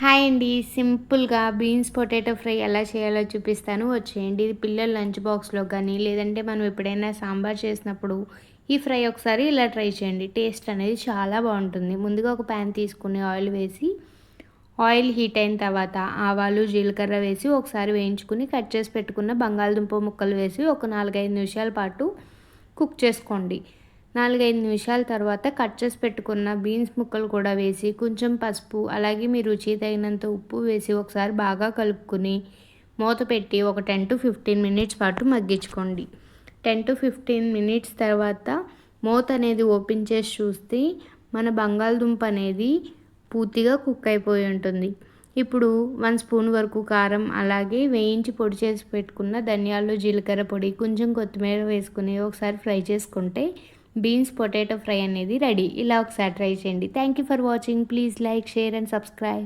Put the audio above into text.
Hi అండి. సింపుల్‌గా beans potato fry ఎలా చేయాలో చూపిస్తాను వచ్చేయండి. ఇది పిల్లల లంచ్ బాక్స్‌లో కానీ, లేదంటే మనం ఎప్పుడైనా సాంబార్ చేసినప్పుడు ఈ ఫ్రై ఒకసారి ఇలా ట్రై చేయండి. టేస్ట్ అనేది చాలా బావుంటుంది. ముందుగా ఒక ప్యాన్ తీసుకొని ఆయిల్ వేసి, ఆయిల్ హీట్ అయిన తర్వాత ఆవాలు, జీలకర్ర వేసి ఒకసారి వేయించుకొని కట్ చేసి పెట్టుకున్న బంగాళదుంప ముక్కలు వేసి ఒక 4, 5 నిమిషాల పాటు కుక్ చేసుకోండి. 4, 5 నిమిషాల తర్వాత కట్ చేసి పెట్టుకున్న బీన్స్ ముక్కలు కూడా వేసి కొంచెం పసుపు, అలాగే మీ రుచికి తగినంత ఉప్పు వేసి ఒకసారి బాగా కలుపుకొని మూత పెట్టి ఒక 10-15 మినిట్స్ పాటు మగ్గించుకోండి. 10-15 మినిట్స్ తర్వాత మూత అనేది ఓపెన్ చేసి చూస్తే మన బంగాళదుంప అనేది పూర్తిగా కుక్ అయిపోయి ఉంటుంది. ఇప్పుడు 1 స్పూన్ వరకు కారం, అలాగే వేయించి పొడి చేసి పెట్టుకున్న ధనియాలు, జీలకర్ర పొడి, కొంచెం కొత్తిమీర వేసుకొని ఒకసారి ఫ్రై చేసుకుంటే బీన్స్ పొటాటో ఫ్రై అనేది రెడీ. ఇలా ఒకసారి ట్రై చేయండి. Thank you for watching. Please like, share and subscribe.